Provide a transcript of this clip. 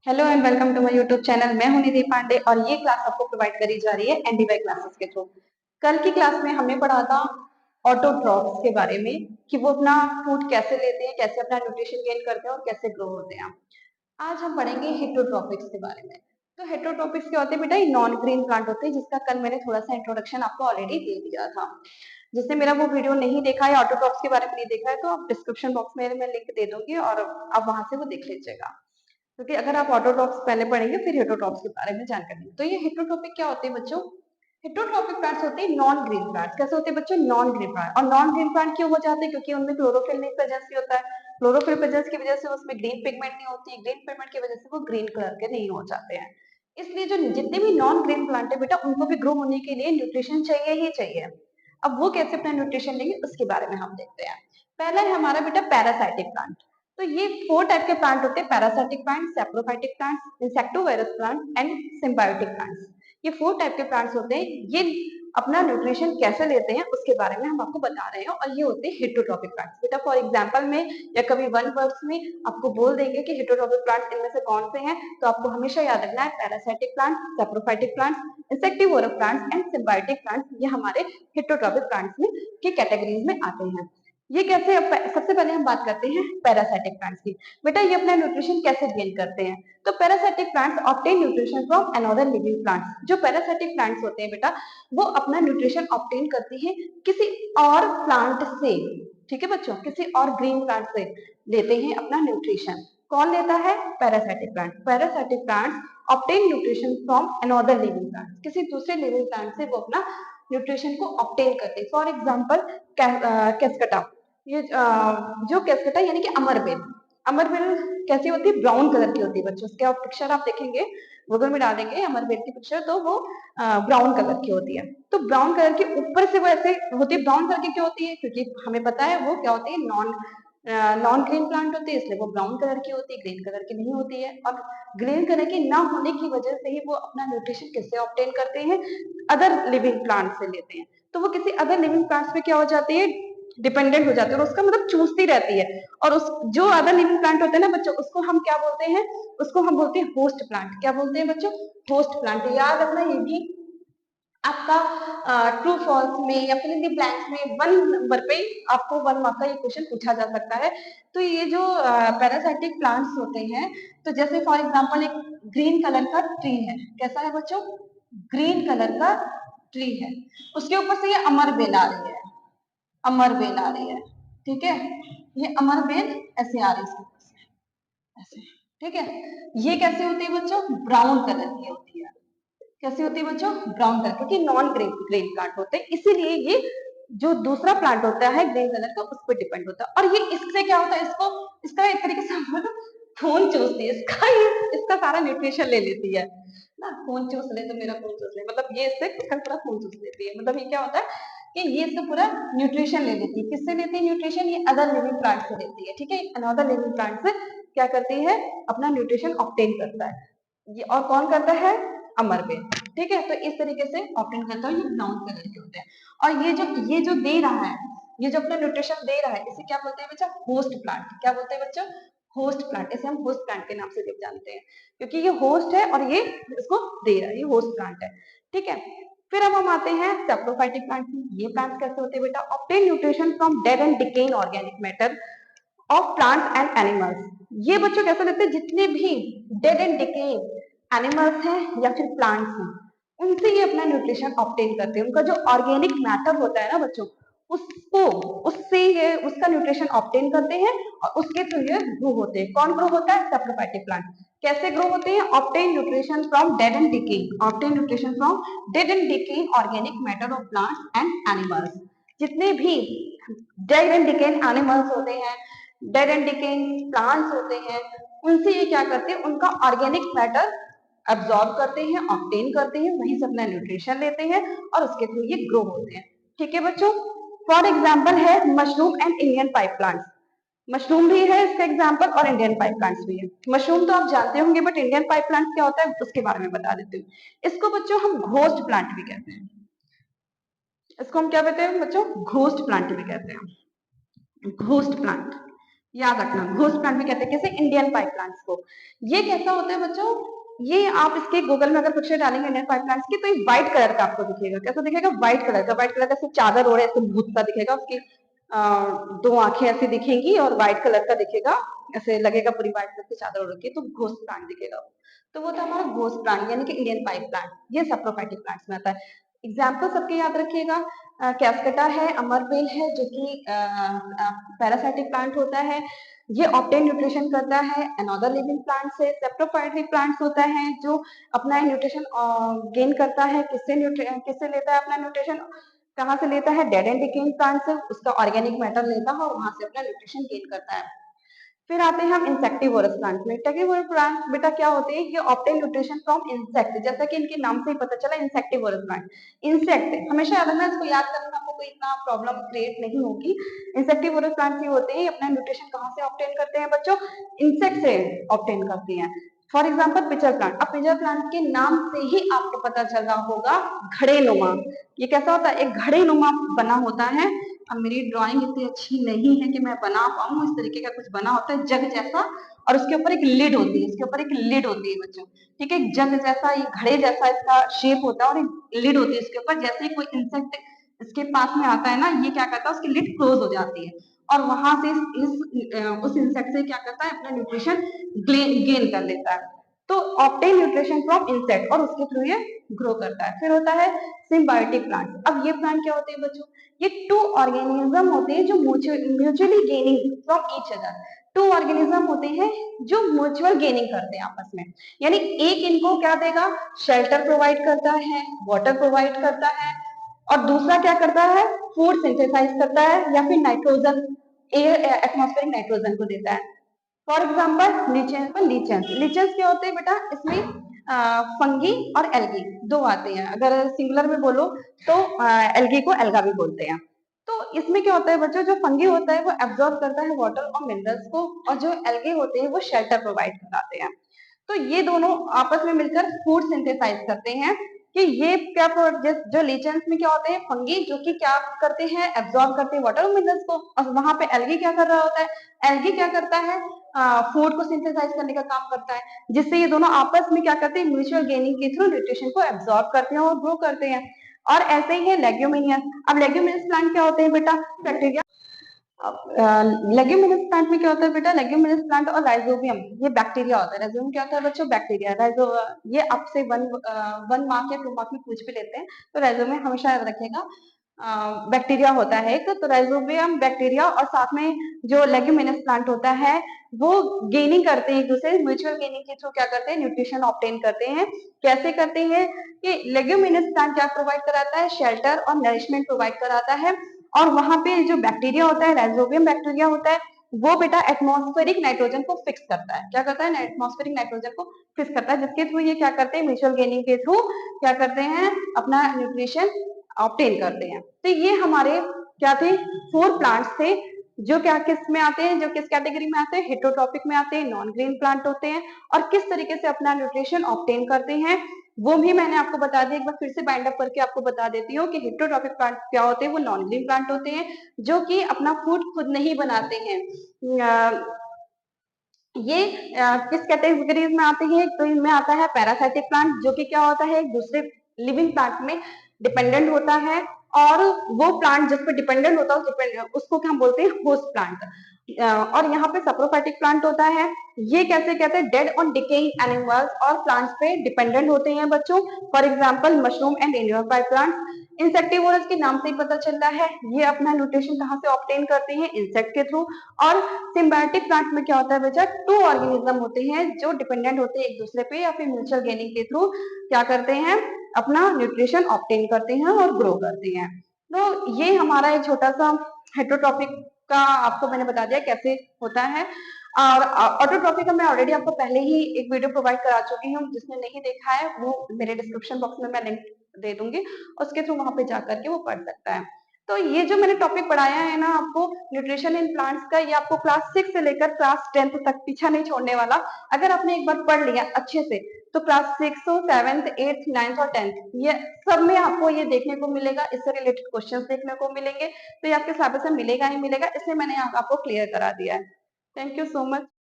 Hello and welcome to my YouTube channel. मैं हूं निधि पांडे और ये क्लास आपको प्रोवाइड करी जा रही है एनडीवाई क्लासेस के थ्रू। कल की क्लास में हमने पढ़ा था ऑटोट्रॉफ्स के बारे में कि वो अपना फूड कैसे लेते हैं, कैसे अपना न्यूट्रिशन गेन करते हैं और कैसे ग्रो होते हैं। आज हम पढ़ेंगे हेटरोट्रॉपिक्स के बारे में। तो हेटरोट्रॉपिक्स क्या होते हैं बेटा? ये नॉन ग्रीन प्लांट होते हैं, जिसका कल मैंने थोड़ा सा इंट्रोडक्शन आपको ऑलरेडी दे दिया था। जिसने मेरा वो वीडियो नहीं देखा है, ऑटोट्रॉप्स के बारे में नहीं देखा है, तो आप डिस्क्रिप्शन बॉक्स में मैं लिंक दे दूंगी और आप वहां से वो देख लीजिएगा। क्योंकि अगर आप ऑटोट्रॉप्स पहले पढ़ेंगे फिर हेटरोट्रॉप्स के बारे में जानकारी देंगे। तो ये हेटरोट्रॉपिक क्या होते हैं बच्चों? हेटरोट्रॉपिक प्लांट्स होते हैं नॉन ग्रीन प्लांट्स। कैसे होते हैं बच्चों? Non green plant. और नॉन ग्रीन प्लांट क्यों हो जाते हैं? क्योंकि उनमें क्लोरोफिल नहीं प्रेजेंस होता है। क्लोरोफिल प्रेजेंस की वजह से उसमें ग्रीन पिगमेंट नहीं होती, ग्रीन पिगमेंट की वजह से वो ग्रीन कलर के नहीं हो जाते हैं। इसलिए जो जितने भी नॉन ग्रीन प्लांट है बेटा, उनको भी ग्रो होने के लिए न्यूट्रिशन चाहिए ही चाहिए। अब वो कैसे अपना न्यूट्रिशन लेंगे उसके बारे में हम देखते हैं। पहला है हमारा बेटा पैरासाइटिक प्लांट। तो ये 4 टाइप के प्लांट होते हैं: parasitic plant, saprophytic plant, insectivorous plant and symbiotic plants. ये 4 टाइप के प्लांट्स होते हैं। ये अपना न्यूट्रिशन कैसे लेते हैं उसके बारे में हम आपको बता रहे हैं, और ये होते हैं हेटरोट्रॉपिक प्लांट्स। बेटा फॉर एग्जांपल में या कभी वन वर्ड्स में आपको बोल देंगे कि हेटरोट्रॉपिक प्लांट्स इनमें से कौन से हैं, तो आपको हमेशा याद रखना है parasitic plant, saprophytic plants, insectivorous plants and symbiotic plants. ये हमारे हेटरोट्रॉपिक प्लांट्स में के कैटेगरीज में आते हैं। ये कैसे? सबसे पहले हम बात करते हैं पैरासाइटिक प्लांट्स की। बेटा ये अपना न्यूट्रिशन कैसे गेन करते हैं? तो parasitic plants obtain nutrition from another living plants. जो पैरासाइटिक प्लांट्स होते हैं बेटा, वो अपना न्यूट्रिशन ऑब्टेन करती है किसी और प्लांट से। ठीक है बच्चों, किसी और ग्रीन प्लांट से लेते हैं अपना न्यूट्रिशन। कौन लेता है? Parasitic plant. Parasitic plants obtain nutrition from another living plant. किसी दूसरे लिविंग प्लांट से वो अपना न्यूट्रिशन को ऑब्टेन करते हैं। For example cuscuta. ये जो कैस्कटा यानी कि अमरबेल। अमरबेल कैसी होती है? ब्राउन कलर की होती है बच्चों। उसके आप पिक्चर आप देखेंगे, गूगल में डालेंगे अमरबेल की पिक्चर, तो वो ब्राउन कलर की होती है। तो ब्राउन कलर की ऊपर से वो ऐसे होती है। ब्राउन कलर की क्यों होती है? क्योंकि हमें पता है वो क्या होती है, नॉन ग्रीन प्लांट होती है, इसलिए वो ब्राउन कलर की होती है, ग्रीन कलर की नहीं होती है। और ग्रीन कलर की ना होने की वजह से ही वो अपना न्यूट्रिशन किससे ऑब्टेन करते हैं? अदर लिविंग प्लांट से लेते हैं। तो वो किसी अदर लिविंग प्लांट्स पे क्या हो जाती है? डिपेंडेंट हो जाती है, और उसका मतलब चूसती रहती है। और उस जो अदर लिविंग प्लांट होते हैं ना बच्चों, उसको हम क्या बोलते हैं? उसको हम बोलते हैं होस्ट प्लांट। क्या बोलते हैं बच्चों? Host plant. याद रखना ये भी आपका ट्रू फॉल्स में या फिर इन दी ब्लैंक्स में 1 नंबर पे आपको 1 मार्क का ये क्वेश्चन पूछा जा सकता है। तो ये जो पैरासाइटिक प्लांट्स होते हैं, तो जैसे फॉर एग्जांपल एक ग्रीन कलर का ट्री है। कैसा है बच्चों? ग्रीन कलर का ट्री है। उसके ऊपर से ये अमरबेल आ रही है, अमरबेल आ रही है। ठीक है, ये अमरबेल ऐसे आ रही है इसके ऊपर से, ऐसे। ठीक है, ये कैसे होती है बच्चों? ब्राउन कलर की होती है। कैसी होती है बच्चों? ब्राउन कलर, क्योंकि नॉन ग्रीन ग्रीन प्लांट होते हैं, इसीलिए ये जो दूसरा प्लांट होता है ग्रीन कलर का उस पर डिपेंड होता है। और ये इससे क्या होता है, इसको इसका एक तरीके से बोलो खून चूसती है, इसका सारा न्यूट्रिशन ले लेती है ना। खून चूस ले तो मेरा खून चूस ले, मतलब ये इससे इसका पूरा खून चूस लेती है। मतलब ये क्या होता है कि ये इससे पूरा न्यूट्रिशन ले लेती है। किससे लेती है न्यूट्रिशन? ये अदर लिविंग प्लांट से लेती है। ठीक है, अनदर लिविंग प्लांट से क्या करती है? अपना न्यूट्रिशन ऑब्टेन करता है। ये और कौन करता है? अमरबेल। ठीक है, तो इस तरीके से ऑप्टेन करता है। ये ब्राउन कलर के होते हैं। और ये जो दे रहा है, ये जो अपना न्यूट्रिशन दे रहा है, इसे क्या बोलते हैं बच्चा? Host plant. क्या बोलते हैं बच्चा? Host plant. इसे हम होस्ट प्लांट के नाम से जानते हैं, क्योंकि ये होस्ट है और ये इसको दे रहा है, ये होस्ट प्लांट है। ठीक है, फिर अब हम आते हैं सैप्रोफाइटिक प्लांट में। ये प्लांट्स कैसे होते हैं बेटा? Obtain nutrition from dead and decaying organic matter of plants and animals. ये बच्चों कैसे लेते हैं? जितने भी डेड एंड डिकेइंग एनिमल्स हैं या फिर प्लांट्स हैं, उनसे ये अपना न्यूट्रिशन ऑब्टेन करते हैं। उनका जो ऑर्गेनिक मैटर होता है ना बच्चों, उसको उससे ये उसका न्यूट्रिशन ऑब्टेन करते हैं और उसके थ्रू ये ग्रो होते हैं। कौन ग्रो होता है? Saprophytic plant. कैसे ग्रो होते हैं? Obtain nutrition from dead and decaying, obtain nutrition from dead and decaying organic matter of plants and animals. जितने भी डेड एंड डिकेइंग एनिमल्स होते हैं, डेड एंड डिकेइंग प्लांट्स होते हैं, उनसे ये क्या करते हैं? उनका ऑर्गेनिक मैटर अब्सॉर्ब करते हैं, ऑब्टेन करते हैं, वहीं से अपना न्यूट्रिशन लेते हैं और उसके थ्रू ये ग्रो होते हैं। ठीक है बच्चों, फॉर एग्जाम्पल है mushroom and Indian pipe plants. Mushroom भी है इसका एग्जाम्पल और इंडियन पाइप प्लांट्स भी है। मशरूम तो आप जानते होंगे, बट इंडियन पाइप प्लांट क्या होता है उसके बारे में बता देती हूँ। इसको बच्चों हम घोस्ट प्लांट भी कहते हैं। इसको हम क्या कहते हैं बच्चों? घोस्ट प्लांट भी कहते हैं, घोस्ट प्लांट। याद रखना, घोस्ट प्लांट भी कहते हैं कैसे, इंडियन पाइप प्लांट्स को। ये कैसा होता है बच्चों, ये आप इसके गूगल में अगर पिक्चर डालेंगे इंडियन पाइप प्लांट्स की, तो ये व्हाइट कलर का आपको दिखेगा। कैसा दिखेगा, व्हाइट कलर का। व्हाइट कलर का सिर्फ चादर ओढ़े ऐसे भूत सा दिखेगा, उसकी दो आंखें ऐसी दिखेंगी और व्हाइट कलर का दिखेगा, ऐसे लगेगा पूरी व्हाइट कलर की चादर ओढ़ के, तो घोस्ट प्लांट दिखेगा। तो वो था हमारा घोस्ट प्लांट यानी कि इंडियन पाइप प्लांट, ये सैप्रोफाइटिक प्लांट्स में आता है। एग्जाम्पल सबके याद रखिएगा, कैस्केटा है, अमरबेल है जो कि पैरासाइटिक प्लांट होता है, ये ऑब्टेन न्यूट्रिशन करता है। अनदर लिविंग प्लांट से सेप्टोफाइटिक प्लांट्स होता है जो अपना न्यूट्रिशन गेन करता है। किससे लेता है अपना न्यूट्रिशन, कहाँ से लेता है, डेड एंड डिकेइंग प्लांट से, उसका ऑर्गेनिक मैटर लेता है और वहां से अपना न्यूट्रिशन गेन करता है। फिर आते हैं हम इंसेक्टिवोरस प्लांट में। इंसेक्टिवोरस प्लांट बेटा क्या होते हैं, ये ऑब्टेन न्यूट्रिशन फ्रॉम इंसेक्ट, जैसा कि इनके नाम से ही पता चला इंसेक्टिवोरस प्लांट। इंसेक्ट हमेशा याद रखना, इसको याद करने में आपको कोई इतना प्रॉब्लम क्रिएट नहीं होगी। इंसेक्टिवोरस प्लांट ये होते हैं, अपना न्यूट्रिशन कहाँ से ऑब्टेन करते हैं बच्चों, इंसेक्ट से ऑब्टेन करते हैं। फॉर एग्जाम्पल पिचर प्लांट, अब पिचर प्लांट के नाम से ही आपको पता चल रहा होगा घड़े नुमा। ये कैसा होता है, एक घड़े नुमा बना होता है। अब मेरी ड्राइंग इतनी अच्छी नहीं है कि मैं बना पाऊं, इस तरीके का कुछ बना होता है जग जैसा, और उसके ऊपर एक लिड होती है, इसके ऊपर एक लिड होती है बच्चों, ठीक है। जग जैसा, ये घड़े जैसा इसका शेप होता है और एक लिड होती है इसके ऊपर। जैसे ही कोई इंसेक्ट इसके पास में आता है ना, ये क्या करता है, उसकी लिड क्लोज हो जाती है और वहां से उस इंसेक्ट से क्या करता है, अपना न्यूट्रिशन गेन कर लेता है। तो ऑब्टेन न्यूट्रिशन फ्रॉम इंसेक्ट और उसके थ्रू ये ग्रो करता है। फिर होता है सिम्बायोटिक प्लांट। अब ये प्लांट क्या होते हैं बच्चों, ये टू ऑर्गेनिज्म होते हैं जो mutually gaining from each other. Two organism होते हैं जो म्यूचुअल गेनिंग करते हैं आपस में, यानी एक इनको क्या देगा, शेल्टर प्रोवाइड करता है, वाटर प्रोवाइड करता है, और दूसरा क्या करता है, फूड सिंथेसाइज करता है या फिर नाइट्रोजन, एयर एटमॉस्फेरिक नाइट्रोजन को देता है। For example लीचेंस। लीचेंस क्या होते हैं बेटा, इसमें फंगी और एल्गी दो आते हैं। अगर सिंगुलर में बोलो तो एल्गी को एल्गा भी बोलते हैं। तो इसमें क्या होता है बच्चों, जो फंगी होता है वो एब्जॉर्ब करता है वाटर और मिनरल्स को, और जो एल्गे होते हैं वो शेल्टर प्रोवाइड कराते हैं। तो ये दोनों आपस में मिलकर फूड सिंथेसाइज करते हैं कि ये क्या, जो लीचेंस में क्या होते हैं, फंगी जो कि क्या करते हैं, एब्जॉर्ब करते हैं वाटर और मिनरल्स को, और वहां पे एल्गी क्या कर रहा होता है, एल्गी क्या करता है, फूड को सिंथेसाइज करने का काम करता है, जिससे ये दोनों आपस में क्या करते हैं, म्यूचुअल गेनिंग के थ्रू न्यूट्रिशन को एब्जॉर्ब करते हैं और ग्रो करते हैं। और ऐसे ही है लेग्यूमिनियस। अब लेग्यूमिनियस प्लांट क्या होते हैं बेटा, बैक्टीरिया। लेग्यूमिनस प्लांट में क्या होता है बेटा, लेग्यूमिनस प्लांट और राइजोबियम, ये बैक्टीरिया होता है। राइजोबियम क्या होता है बच्चों, बैक्टीरिया। राइजो ये आपसे वन मार्क या टू मार्क में पूछ भी लेते हैं, तो राइजोबियम हमेशा याद रखेगा, बैक्टीरिया होता है एक। तो राइजोबियम बैक्टीरिया और साथ में जो लेग्यूमिनस प्लांट होता है वो गेनिंग करते हैं एक दूसरे, म्यूचुअल गेनिंग के थ्रू क्या करते हैं, न्यूट्रिशन ऑब्टेन करते हैं। कैसे करते हैं कि लेग्यूमिनस प्लांट क्या प्रोवाइड कराता है, शेल्टर और नरिशमेंट प्रोवाइड कराता है, और वहां पे जो बैक्टीरिया होता है, राइजोबियम बैक्टीरिया होता है, वो बेटा एटमॉस्फेरिक नाइट्रोजन को फिक्स करता है। क्या करता है, एटमॉस्फेरिक नाइट्रोजन को फिक्स करता है, जिसके थ्रू ये क्या करते हैं, म्यूचुअल गेनिंग के थ्रू क्या करते हैं, अपना न्यूट्रिशन ऑब्टेन करते हैं। तो ये हमारे क्या थे, 4 प्लांट्स थे जो क्या किस में आते हैं, जो किस कैटेगरी में आते हैं, हेटेरोट्रॉपिक में आते हैं, नॉन ग्रीन प्लांट होते हैं, और किस तरीके से अपना न्यूट्रिशन ऑब्टेन करते हैं वो भी मैंने आपको बता दिया। एक बार फिर से बाइंड अप करके आपको बता देती हूँ कि हेटेरोट्रॉपिक प्लांट क्या होते हैं, वो नॉन ग्रीन प्लांट होते हैं जो कि अपना फूड खुद नहीं बनाते हैं। ये किस कैटेगरीज में आते हैं, तो इनमें आता है पैरासाइटिक प्लांट, जो कि क्या होता है, एक दूसरे लिविंग प्लांट में डिपेंडेंट होता है, और वो प्लांट जिस पर डिपेंडेंट होता है उसको क्या हम बोलते हैं, होस्ट प्लांट। और यहाँ पे सप्रोफाइटिक प्लांट होता है, ये कैसे कहते हैं, डेड ऑन डिकेइंग एनिमल्स और प्लांट्स पे डिपेंडेंट होते हैं बच्चों। फॉर एग्जांपल मशरूम एंड इनवर्टाइल प्लांट। इंसेक्टिवोरस के नाम से ही पता चल रहा है, ये अपना न्यूट्रिशन कहाँ से ऑब्टेन करते हैं, इंसेक्ट के थ्रू। और सिम्बायोटिक प्लांट में क्या होता है बेटा, 2 ऑर्गेनिज्म होते हैं जो डिपेंडेंट होते हैं एक दूसरे पे या फिर म्यूचुअल गेनिंग के थ्रू क्या करते हैं, अपना न्यूट्रिशन ऑब्टेन करते हैं और ग्रो करते हैं। तो ये हमारा एक छोटा सा हेटेरोट्रॉपिक का आपको मैंने बता दिया कैसे होता है। और ऑटोट्रॉफी का मैं ऑलरेडी आपको पहले ही एक वीडियो प्रोवाइड करा चुकी हूँ, जिसने नहीं देखा है वो मेरे डिस्क्रिप्शन बॉक्स में मैं लिंक दे दूंगी, उसके थ्रू वहां पे जाकर के वो पढ़ सकता है। तो ये जो मैंने टॉपिक पढ़ाया है ना आपको न्यूट्रिशन इन प्लांट्स का, ये आपको क्लास 6 से लेकर क्लास 10th तक पीछा नहीं छोड़ने वाला। अगर आपने एक बार पढ़ लिया अच्छे से तो क्लास 6 7th 8th 9th और 10th ये सब में आपको ये देखने को मिलेगा, इससे रिलेटेड क्वेश्चंस देखने को मिलेंगे। तो ये आपके सिलेबस में मिलेगा ही मिलेगा, इसलिए मैंने आपको क्लियर करा दिया है। Thank you so much.